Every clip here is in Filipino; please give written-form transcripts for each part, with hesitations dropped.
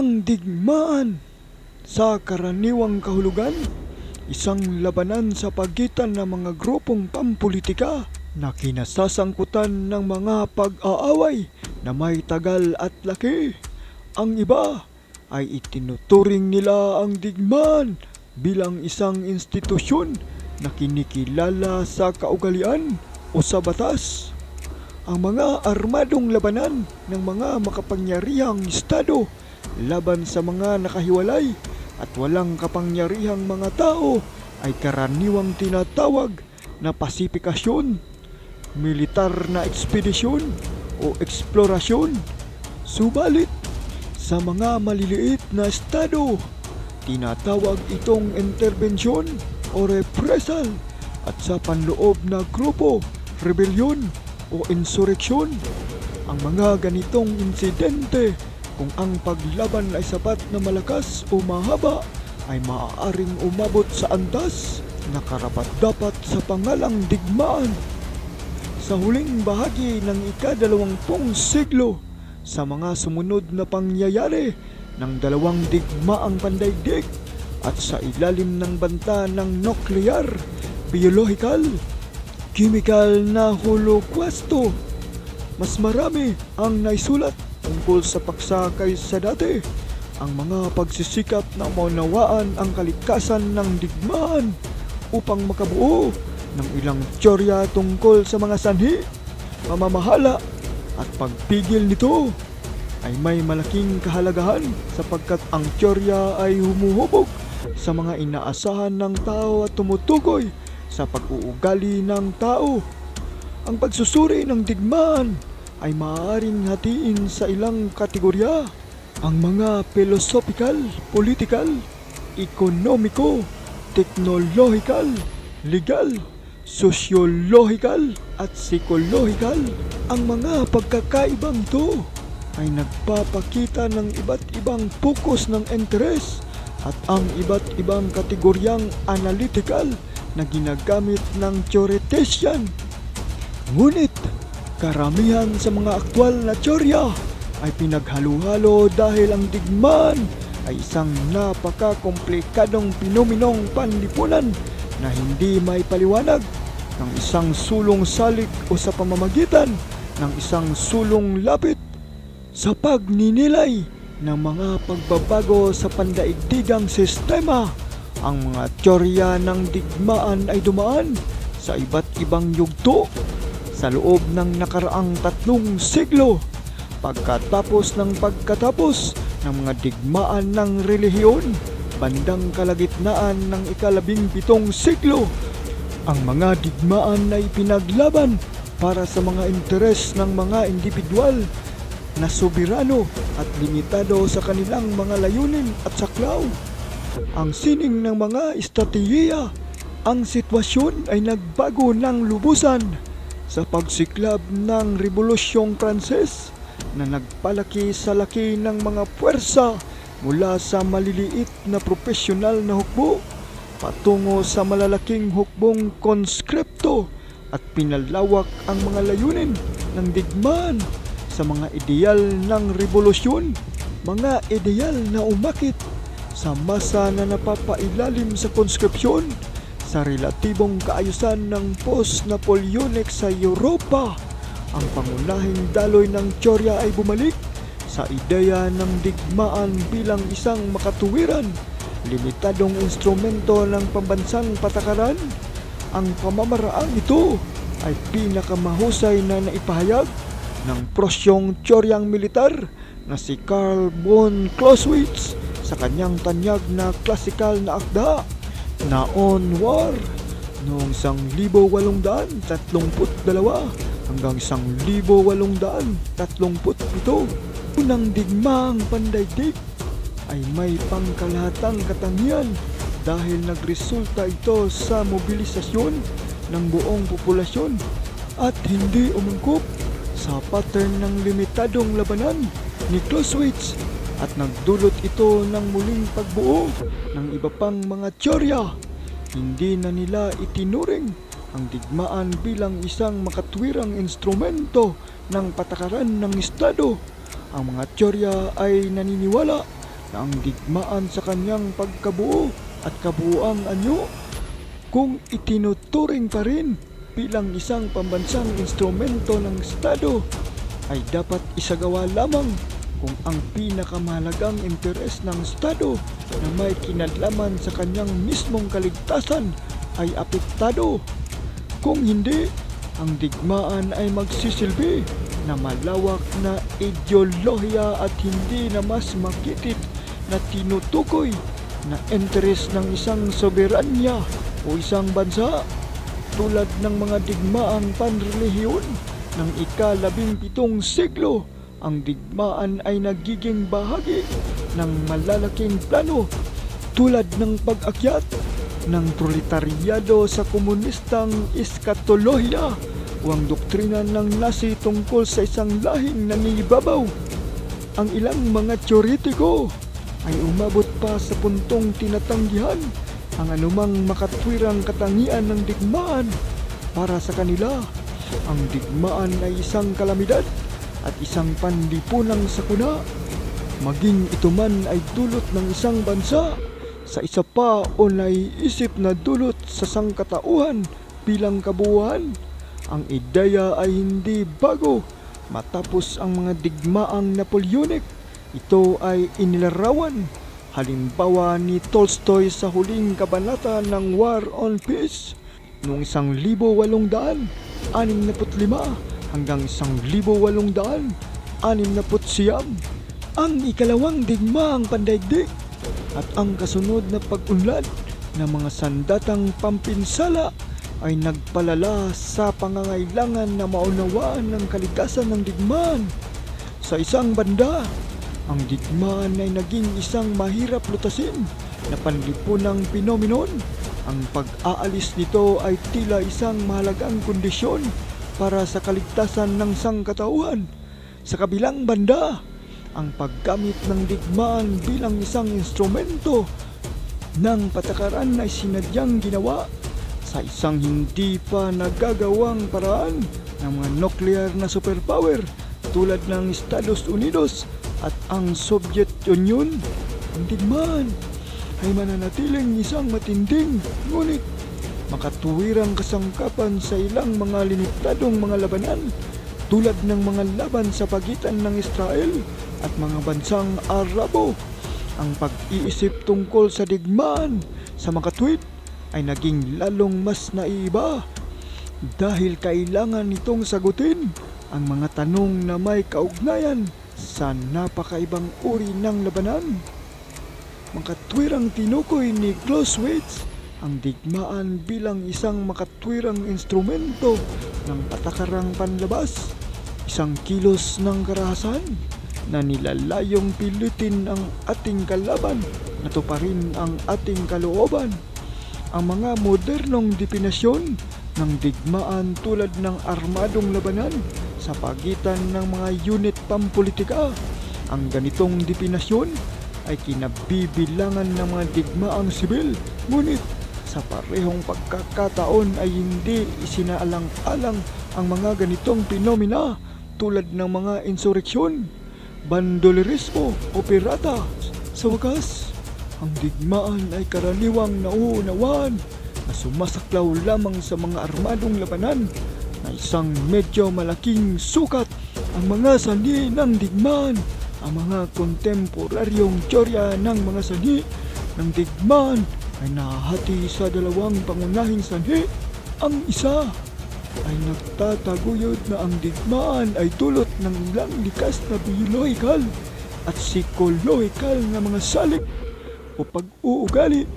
Ang digmaan sa karaniwang kahulugan, isang labanan sa pagitan ng mga grupong pampulitika na kinasasangkutan ng mga pag-aaway na may tagal at laki. Ang iba ay itinuturing nila ang digmaan bilang isang institusyon na kinikilala sa kaugalian o sa batas. Ang mga armadong labanan ng mga makapangyarihang estado laban sa mga nakahiwalay at walang kapangyarihang mga tao ay karaniwang tinatawag na pasifikasyon, militar na ekspedisyon o eksplorasyon. Subalit, sa mga maliliit na estado, tinatawag itong interbensyon o represal, at sa panloob na grupo, rebelyon o insureksyon. Ang mga ganitong insidente, kung ang paglaban ay sapat na malakas o mahaba, ay maaaring umabot sa antas na karapat-dapat sa pangalang digmaan. Sa huling bahagi ng ika-20 siglo, sa mga sumunod na pangyayari ng dalawang digmaang pandaigdig at sa ilalim ng banta ng nuklear, biolohikal, kimikal na holokwasto, mas marami ang naisulat tungkol sa paksa kaysa dati. Ang mga pagsisikap na maunawaan ang kalikasan ng digmaan upang makabuo ng ilang teorya tungkol sa mga sanhi, pamamahala at pagpigil nito ay may malaking kahalagahan, sapagkat ang teorya ay humuhubog sa mga inaasahan ng tao at tumutukoy sa pag-uugali ng tao. Ang pagsusuri ng digmaan ay maaaring hatiin sa ilang kategorya: ang mga philosophical, political, ekonomiko, teknolohikal, legal, sosyologikal at psikolohikal. Ang mga pagkakaibang ito ay nagpapakita ng iba't ibang pokus ng interes at ang iba't ibang kategoryang analytical na ginagamit ng theoretician. Ngunit karamihan sa mga aktwal na teorya ay pinaghalo-halo dahil ang digmaan ay isang napaka-komplikadong pinomenong panlipunan na hindi may paliwanag ng isang sulong salik o sa pamamagitan ng isang sulong lapit. Sa pagninilay ng mga pagbabago sa pandaigdigang sistema, ang mga teorya ng digmaan ay dumaan sa iba't ibang yugto sa loob ng nakaraang 3 siglo. Pagkatapos ng mga digmaan ng relihiyon, bandang kalagitnaan ng ika-17 siglo, ang mga digmaan ay pinaglaban para sa mga interes ng mga individual na soberano at limitado sa kanilang mga layunin at saklaw. Ang sining ng mga estratehiya, ang sitwasyon ay nagbago ng lubusan sa pagsiklab ng Rebolusyong Pranses na nagpalaki sa laki ng mga puwersa mula sa maliliit na profesional na hukbo patungo sa malalaking hukbong konskripto, at pinalawak ang mga layunin ng digmaan sa mga ideal ng revolusyon, mga ideal na umakit sa masa na napapailalim sa konskripsyon, sa relatibong kaayusan ng post-Napoleonic sa Europa. Ang pangunahing daloy ng teorya ay bumalik sa ideya ng digmaan bilang isang makatuwiran, limitadong instrumento ng pambansang patakaran. Ang pamamaraang ito ay pinakamahusay na naipahayag ng Prusyong teoryang militar na si Karl von Clausewitz sa kanyang tanyag na klasikal na akda na On War noong 1832 hanggang 1837. Unang digmaang pandaigdig ay may pangkalahatang katangian dahil nagresulta ito sa mobilisasyon ng buong populasyon at hindi umangkop sa pattern ng limitadong labanan ni Clausewitz, at nagdulot ito ng muling pagbuo ng iba pang mga teorya. Hindi na nila itinuring ang digmaan bilang isang makatwirang instrumento ng patakaran ng Estado. Ang mga teorya ay naniniwala na ang digmaan sa kanyang pagkabuo at kabuuang anyo, kung itinuturing pa rin bilang isang pambansang instrumento ng Estado, ay dapat isagawa lamang kung ang pinakamahalagang interes ng Estado na may kinalaman sa kanyang mismong kaligtasan ay apektado. Kung hindi, ang digmaan ay magsisilbi na malawak na ideolohiya at hindi na mas makitid na tinutukoy na interes ng isang soberanya o isang bansa, tulad ng mga digmaang panrelihiyon ng ika-17 siglo. Ang digmaan ay nagiging bahagi ng malalaking plano tulad ng pag-akyat ng proletaryado sa komunistang eskatolohiya o ang doktrina ng Nazi tungkol sa isang lahing nangibabaw. Ang ilang mga teoretiko ay umabot pa sa puntong tinatanggihan ang anumang makatwirang katangian ng digmaan. Para sa kanila, ang digmaan ay isang kalamidad at isang panlipunang sakuna, maging ito man ay dulot ng isang bansa sa isa pa o naiisip na dulot sa sangkatauhan bilang kabuuan. Ang ideya ay hindi bago matapos ang mga digmaang Napoleonic. Ito ay inilarawan halimbawa ni Tolstoy sa huling kabanata ng War on Peace noong 1865 hanggang 1869. Ang ikalawang digmaang pandaigdig at ang kasunod na pag-unlad ng mga sandatang pampinsala ay nagpalala sa pangangailangan na maunawaan ng kalikasan ng digmaan. Sa isang banda, ang digmaan ay naging isang mahirap lutasin na panlipunang phenomenon. Ang pag-aalis nito ay tila isang mahalagang kondisyon para sa kaligtasan ng sangkatauhan. Sa kabilang banda, ang paggamit ng digmaan bilang isang instrumento ng patakaran ay sinadyang ginawa sa isang hindi pa nagagawang paraan ng mga nuclear na superpower tulad ng Estados Unidos at ang Soviet Union. Ang digmaan ay mananatiling isang matinding ngunit makatuwirang kasangkapan sa ilang mga limitadong mga labanan tulad ng mga laban sa pagitan ng Israel at mga bansang Arabo. Ang pag-iisip tungkol sa digmaan sa makatwid ay naging lalong mas naiiba dahil kailangan nitong sagutin ang mga tanong na may kaugnayan sa napakaibang uri ng labanan. Makatwirang tinukoy ni Clausewitz ang digmaan bilang isang makatwirang instrumento ng patakarang panlabas, isang kilos ng karahasan na nilalayong pilitin ang ating kalaban na tuparin ang ating kalooban. Ang mga modernong definasyon ng digmaan tulad ng armadong labanan sa pagitan ng mga unit pampolitika, ang ganitong definasyon ay kinabibilangan ng mga digmaang sibil, ngunit sa parehong pagkakataon ay hindi isinaalang-alang ang mga ganitong pinomena tulad ng mga insureksyon, bandolerismo o pirata. Sa wakas, ang digmaan ay karaniwang nauunawaan na sumasaklaw lamang sa mga armadong labanan na isang medyo malaking sukat. Ang mga sanhi ng digmaan, ang mga kontemporaryong teorya ng mga sanhi ng digmaan ay nahati sa dalawang pangunahing sanhi. Ang isa ay nagtataguyod na ang digmaan ay dulot ng ilang likas na biyolohikal at psikolohikal na mga salik o pag-uugali,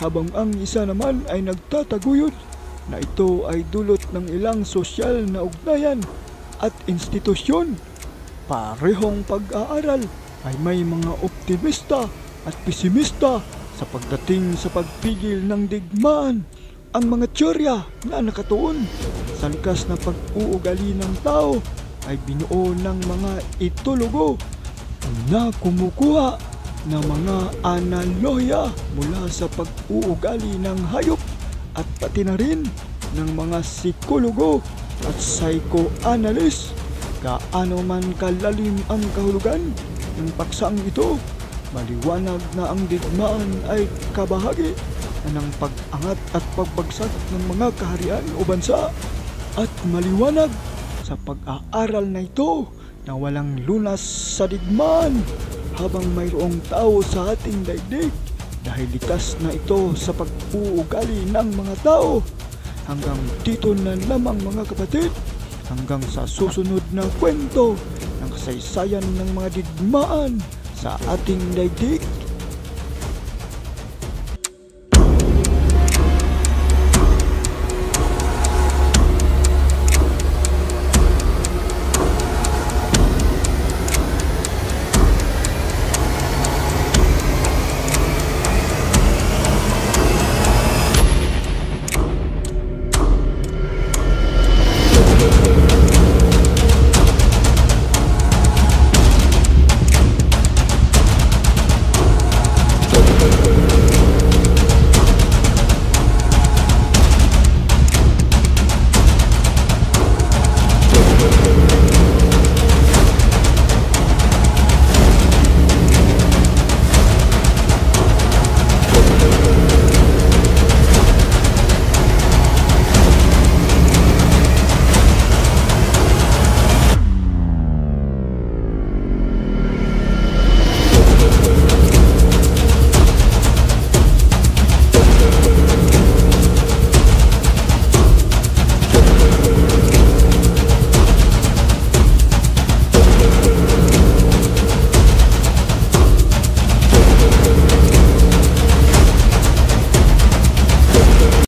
habang ang isa naman ay nagtataguyod na ito ay dulot ng ilang sosyal na ugnayan at institusyon. Parehong pag-aaral ay may mga optimista at pesimista sa pagdating sa pagpigil ng digmaan. Ang mga teorya na nakatuon sa likas na pag-uugali ng tao ay binuo ng mga etologo na kumukuha ng mga analohiya mula sa pag-uugali ng hayop at pati na rin ng mga psikologo at psychoanalyst. Gaano man kalalim ang kahulugan ng paksang ito, Maliwanag na ang digmaan ay kabahagi ng pag-angat at pagbagsak ng mga kaharian o bansa. At maliwanag sa pag-aaral na ito na walang lunas sa digmaan habang mayroong tao sa ating daigdig, dahil likas na ito sa pag-uugali ng mga tao. Hanggang dito na lamang mga kapatid, hanggang sa susunod na kwento ng kasaysayan ng mga digmaan sa ating daigdig.